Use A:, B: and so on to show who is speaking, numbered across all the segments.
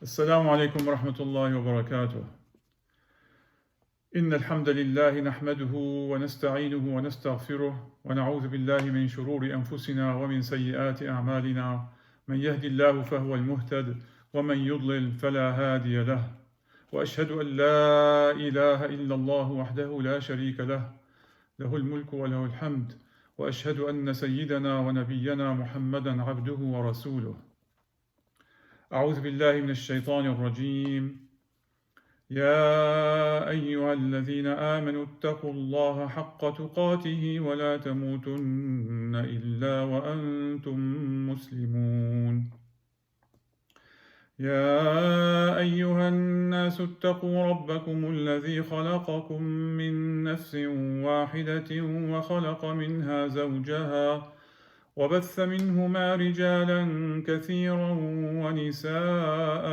A: السلام عليكم ورحمة الله وبركاته. إن الحمد لله نحمده ونستعينه ونستغفره ونعوذ بالله من شرور أنفسنا ومن سيئات أعمالنا. من يهد الله فهو المهتد ومن يضلل فلا هادي له. وأشهد أن لا إله إلا الله وحده لا شريك له، له الملك وله الحمد. وأشهد أن سيدنا ونبينا محمدا عبده ورسوله. أعوذ بالله من الشيطان الرجيم. يا أيها الذين آمنوا اتقوا الله حق تقاته ولا تموتن إلا وأنتم مسلمون. يا أيها الناس اتقوا ربكم الذي خلقكم من نفس واحدة وخلق منها زوجها وبث منهما رجالا كثيرا ونساء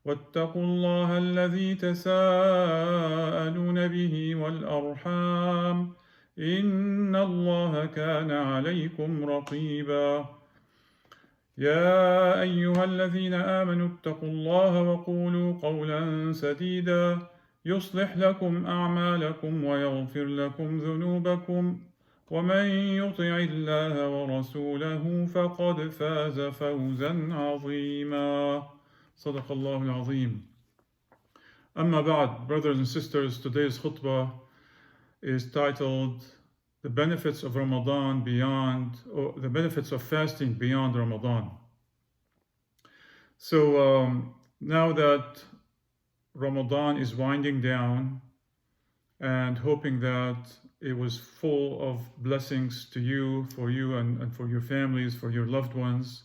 A: واتقوا الله الذي تساءلون به والأرحام إن الله كان عليكم رقيبا. يا أيها الذين آمنوا اتقوا الله وقولوا قولا سديدا يصلح لكم أعمالكم ويغفر لكم ذنوبكم ومن يطع الله ورسوله فقد فاز فوزا عظيما. صدق الله العظيم. Amma ba'd, brothers and sisters, today's khutbah is titled The Benefits of Ramadan Beyond, or the Benefits of Fasting Beyond Ramadan. So now that Ramadan is winding down, and hoping that it was full of blessings to you, and for your families, for your loved ones,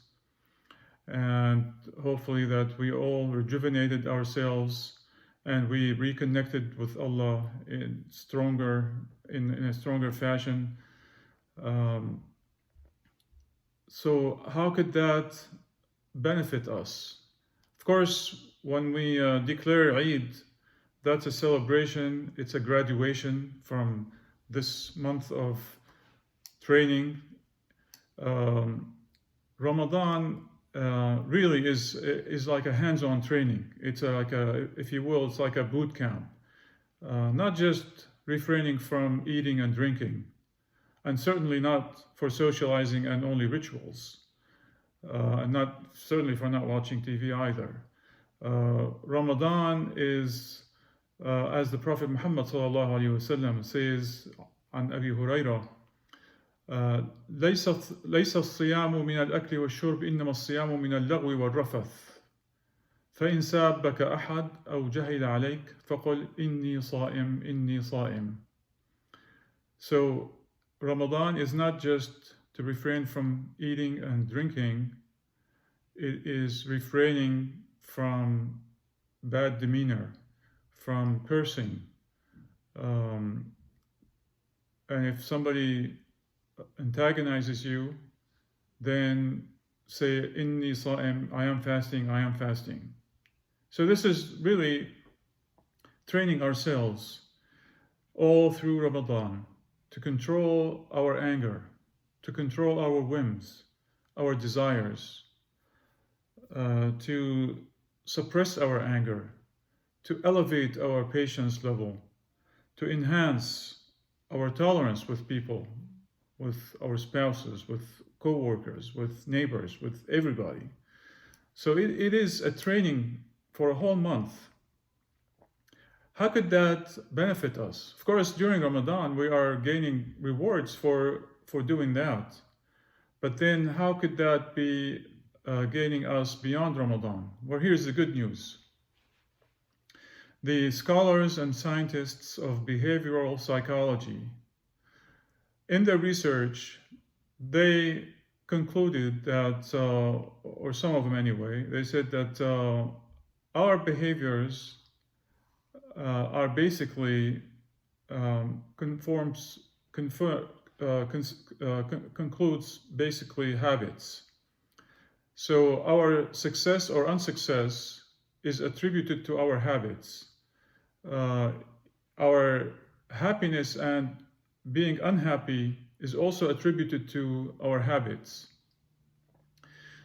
A: and hopefully that we all rejuvenated ourselves and we reconnected with Allah in a stronger fashion. So how could that benefit us? Of course, when we declare Eid, that's a celebration, it's a graduation from this month of training. Ramadan really is like a hands-on training. It's like if you will, it's like a boot camp. Not just refraining from eating and drinking, and certainly not for socializing and only rituals, and not certainly for not watching TV either. Ramadan is, as the Prophet Muhammad ﷺ says on Abi Hurairah, ليس الصيام من الأكل والشرب إنما الصيام من اللغو والرفث فإن سابك أحد أو جهل عليك فقل إني صائم. So Ramadan is not just to refrain from eating and drinking, it is refraining from bad demeanor, from cursing. And if somebody antagonizes you, then say, Inni sa'im, I am fasting. So this is really training ourselves all through Ramadan to control our anger, to control our whims, our desires, to suppress our anger, to elevate our patience level, to enhance our tolerance with people, with our spouses, with co-workers, with neighbors, with everybody. So it is a training for a whole month. How could that benefit us? Of course, during Ramadan, we are gaining rewards for doing that. But then how could that be gaining us beyond Ramadan? Well, here's the good news. The scholars and scientists of behavioral psychology, in their research, they concluded that, or some of them anyway, they said that our behaviors are basically concludes basically habits. So our success or unsuccess is attributed to our habits. Our happiness and being unhappy is also attributed to our habits.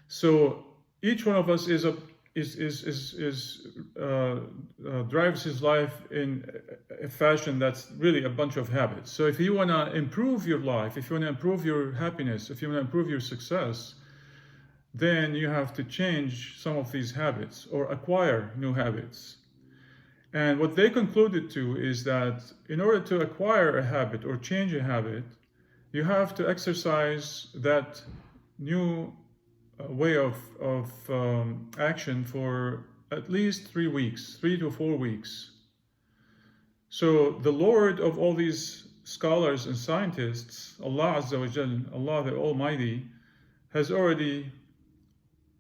A: So each one of us is drives his life in a fashion that's really a bunch of habits. So if you want to improve your life, if you want to improve your happiness, if you want to improve your success, then you have to change some of these habits or acquire new habits. And what they concluded to is that in order to acquire a habit or change a habit, you have to exercise that new way of action for at least 3 weeks, 3 to 4 weeks. So the Lord of all these scholars and scientists, Allah Azza wa Jal, Allah the Almighty, has already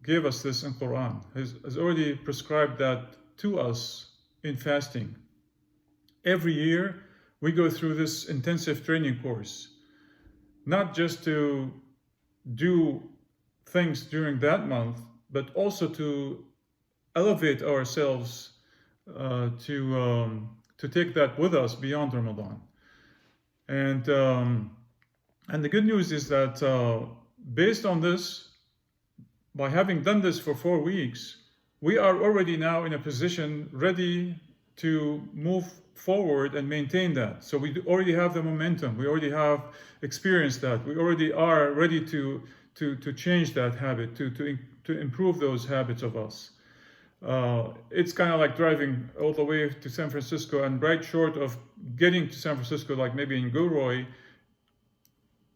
A: gave us this in Quran, has already prescribed that to us in fasting. Every year we go through this intensive training course, not just to do things during that month, but also to elevate ourselves to take that with us beyond Ramadan. And the good news is that based on this, by having done this for 4 weeks, we are already now in a position ready to move forward and maintain that. So we already have the momentum. We already have experienced that. We already are ready to change that habit, to improve those habits of us. It's kind of like driving all the way to San Francisco, and right short of getting to San Francisco, like maybe in Gilroy,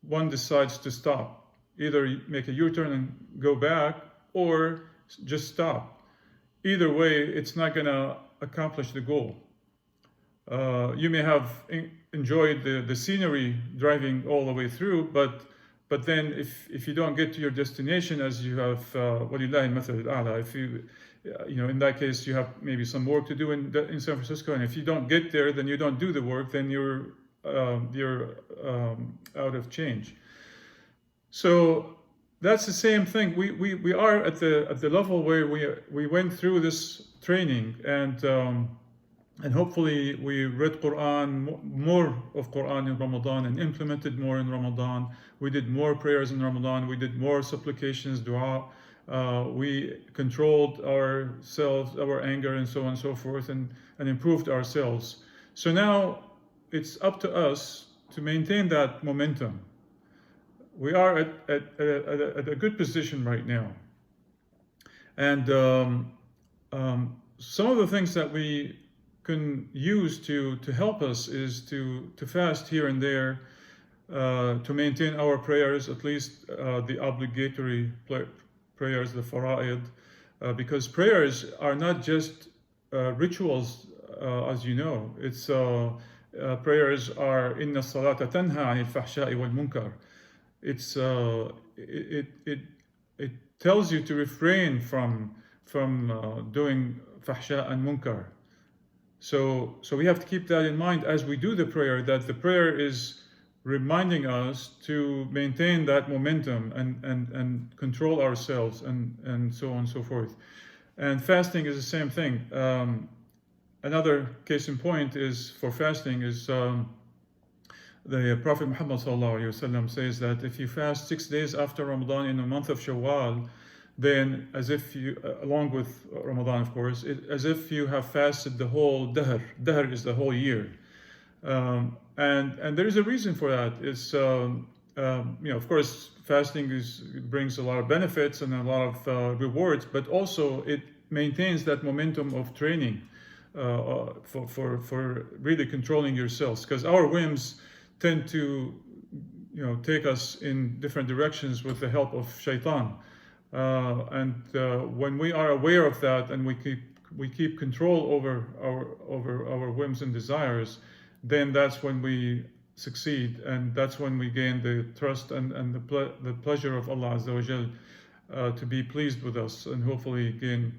A: one decides to stop. Either make a U-turn and go back, or just stop. Either way, it's not going to accomplish the goal. You may have enjoyed the scenery driving all the way through, but then if you don't get to your destination, as you have, وَلِلَّهِ الْمَثَلُ الْأَعْلَى, if you in that case you have maybe some work to do in San Francisco, and if you don't get there, then you don't do the work, then you're out of change. So that's the same thing. We are at the level where we went through this training, and hopefully we read Quran, more of Quran in Ramadan, and implemented more in Ramadan. We did more prayers in Ramadan. We did more supplications, dua. We controlled ourselves, our anger, and so on and so forth, and improved ourselves. So now it's up to us to maintain that momentum. We are at a good position right now. And some of the things that we can use to help us is to fast here and there, to maintain our prayers, at least the obligatory prayers, the fara'id, because prayers are not just rituals, as you know. It's prayers are inna salata tanha anil fahsha'i wal munkar. It's it tells you to refrain from doing fahsha and munkar. So we have to keep that in mind as we do the prayer, that the prayer is reminding us to maintain that momentum and control ourselves and so on and so forth. And fasting is the same thing. Another case in point is for fasting is the Prophet Muhammad ﷺ says that if you fast 6 days after Ramadan in the month of Shawwal, then as if you, along with Ramadan of course, as if you have fasted the whole dahr. Dahr is the whole year. And there is a reason for that. It's of course, fasting brings a lot of benefits and a lot of rewards, but also it maintains that momentum of training for really controlling yourselves, because our whims tend to take us in different directions with the help of shaitan, and when we are aware of that and we keep control over our whims and desires, then that's when we succeed, and that's when we gain the trust and the pleasure of Allah Azza wa Jal, to be pleased with us and hopefully gain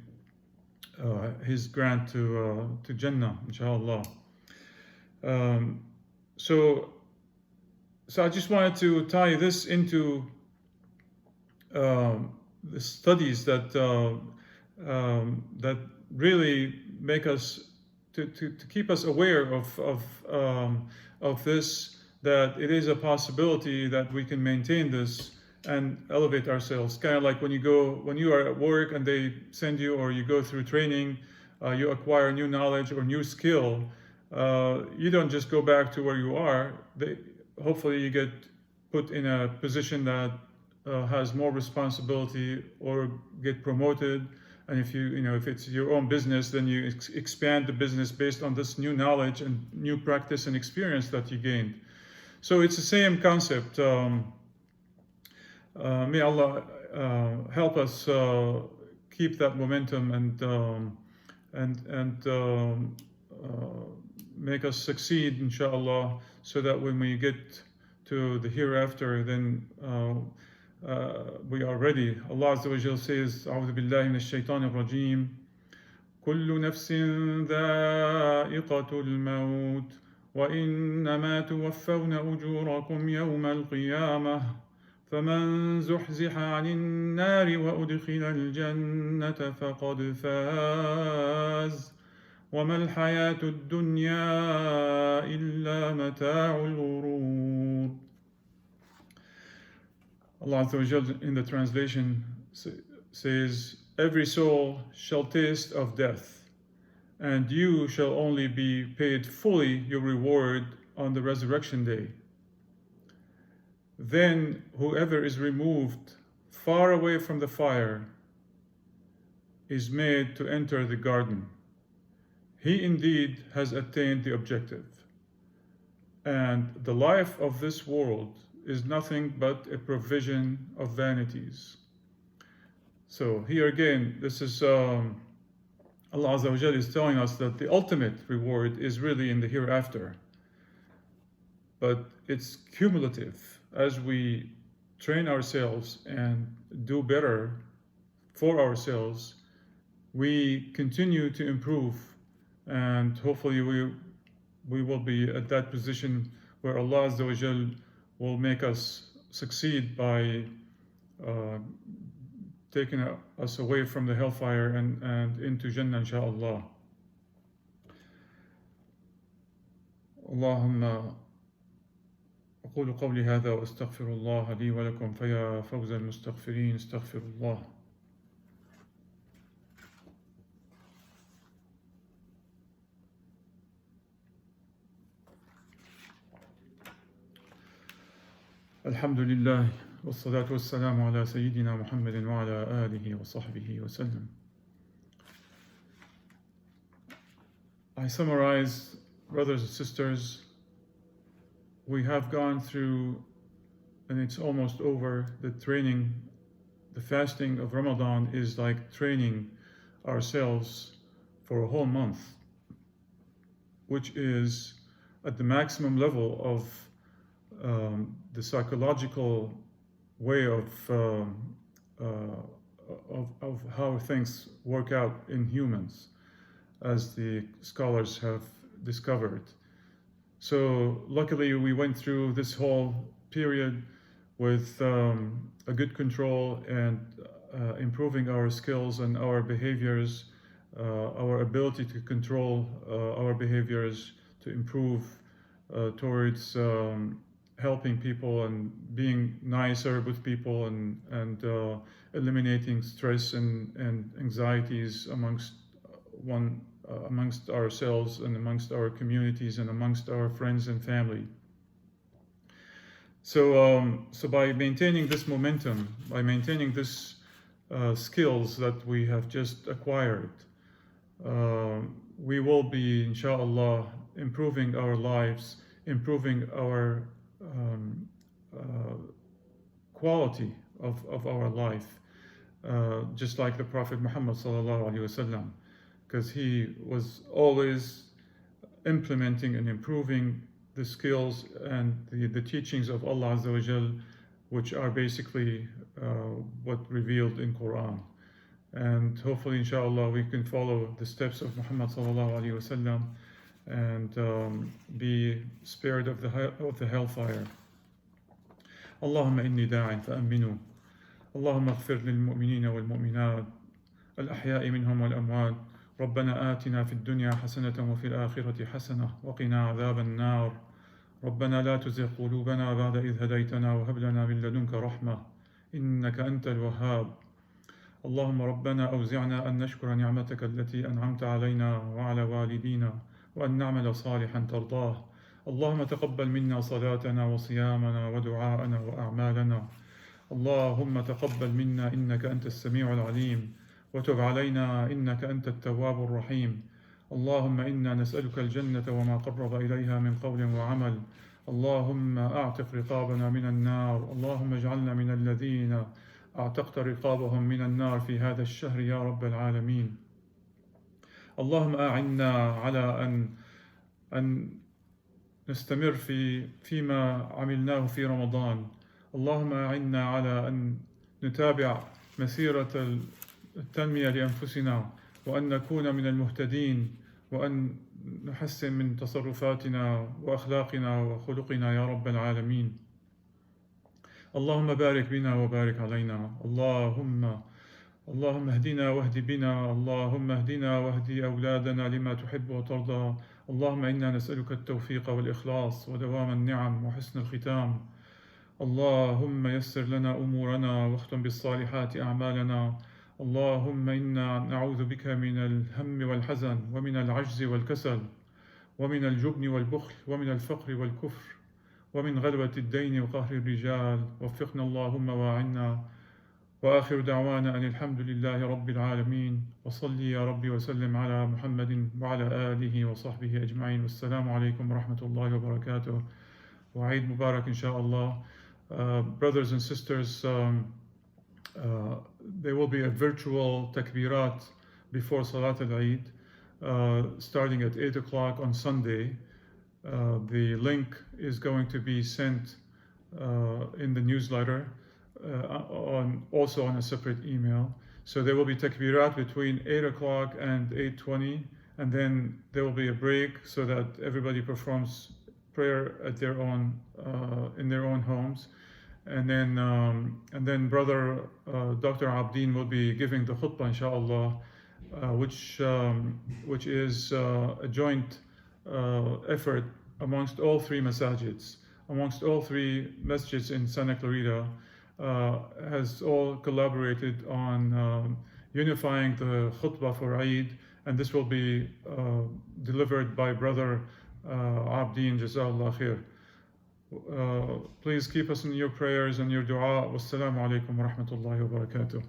A: His grant to Jannah, inshallah. So I just wanted to tie this into the studies that really make us to keep us aware of this, that it is a possibility that we can maintain this and elevate ourselves. Kind of like when you are at work and they send you, or you go through training, you acquire new knowledge or new skill. You don't just go back to where you are. Hopefully, you get put in a position that has more responsibility, or get promoted. And if it's your own business, then you expand the business based on this new knowledge and new practice and experience that you gained. So it's the same concept. May Allah help us keep that momentum and make us succeed, inshallah, so that when we get to the hereafter, then we are ready. Allah Azza wa Jal says, أعوذ بالله من الشيطان الرجيم كل نفس ذائقة الموت وإنما توفون أجوركم يوم القيامة فمن زحزح عن النار وأدخل الجنة فقد فاز وما الحياة الدنيا إلا متاع الغرور. Allah Azza wa Jal in the translation says, every soul shall taste of death, and you shall only be paid fully your reward on the resurrection day. Then whoever is removed far away from the fire is made to enter the garden. He indeed has attained the objective. And the life of this world is nothing but a provision of vanities. So here again, this is Allah Azza wa Jal is telling us that the ultimate reward is really in the hereafter. But it's cumulative. As we train ourselves and do better for ourselves, we continue to improve, and hopefully we will be at that position where Allah Azza wa Jal will make us succeed by taking us away from the hellfire and into Jannah, inshaAllah. Allahumma أقول قولي هذا وأستغفر الله لي ولكم فيا فوز المستغفرين استغفر الله. الحمد لله والصلاة والسلام على سيدنا محمد وعلى آله وصحبه وسلم. I summarize, brothers and sisters, we have gone through, and it's almost over, the training. The fasting of Ramadan is like training ourselves for a whole month, which is at the maximum level of the psychological way of how things work out in humans, as the scholars have discovered. So luckily we went through this whole period with a good control and improving our skills and our behaviors, our ability to control our behaviors, to improve towards helping people and being nicer with people and eliminating stress and anxieties amongst ourselves and amongst our communities and amongst our friends and family. So by maintaining this momentum, by maintaining this skills that we have just acquired, we will be, inshallah, improving our lives, improving our quality of our life, just like the Prophet Muhammad sallallahu alaihi wasallam, because he was always implementing and improving the skills and the teachings of Allah Azza wa Jal, which are basically what revealed in Quran. And hopefully, inshallah, we can follow the steps of Muhammad sallallahu alaihi wasallam and be spared of the hellfire. اللهم إني داع فأمنوا اللهم اغفر للمؤمنين والمؤمنات الأحياء منهم والأموات ربنا آتنا في الدنيا حسنة وفي الآخرة حسنة وقنا عذاب النار ربنا لا تزغ قلوبنا بعد إذ هديتنا وهب لنا من لدنك رحمة إنك أنت الوهاب. اللهم ربنا أوزعنا أن نشكر نعمتك التي أنعمت علينا وعلى والدينا وأن نعمل صالحا ترضاه. اللهم تقبل منا صلاتنا وصيامنا ودعاءنا وأعمالنا. اللهم تقبل منا إنك أنت السميع العليم، وتب علينا إنك أنت التواب الرحيم. اللهم إنا نسألك الجنة وما قرب إليها من قول وعمل. اللهم أعتق رقابنا من النار. اللهم اجعلنا من الذين أعتقت رقابهم من النار في هذا الشهر يا رب العالمين. اللهم أعنا على أن نستمر فيما عملناه في رمضان. اللهم أعنا على أن نتابع مسيرة التنمية لأنفسنا، وأن نكون من المهتدين، وأن نحسن من تصرفاتنا وأخلاقنا وخلقنا يا رب العالمين. اللهم بارك بنا وبارك علينا. اللهم اهدنا واهد بنا. اللهم اهدنا واهد أولادنا لما تحب وترضى. اللهم إنا نسألك التوفيق والإخلاص ودوام النعم وحسن الختام. اللهم يسر لنا أمورنا واختم بالصالحات أعمالنا. اللهم إنا نعوذ بك من الهم والحزن ومن العجز والكسل ومن الجبن والبخل ومن الفقر والكفر ومن غلبة الدين وقهر الرجال. وفقنا اللهم وأعنا. وآخر دعوانا أن الحمد لله رب العالمين. وصلي يا ربي وسلم على محمد وعلى آله وصحبه أجمعين. والسلام عليكم ورحمة الله وبركاته. وعيد مبارك إن شاء الله. Brothers and sisters, there will be a virtual takbirat before Salat al-Eid, starting at 8 o'clock on Sunday. The link is going to be sent in the newsletter, also on a separate email. So there will be takbirat between 8 o'clock and 8:20, and then there will be a break so that everybody performs prayer at their own in their own homes. And then Brother Dr. Abdeen will be giving the khutbah, inshallah, which is a joint effort amongst all three masajids, amongst all three masjids in Santa Clarita, has all collaborated on unifying the khutbah for Eid, and this will be delivered by Brother Abdeen, Jazakallah khair. Please keep us in your prayers and your dua. Wassalamu alaikum wa rahmatullahi wa barakatuh.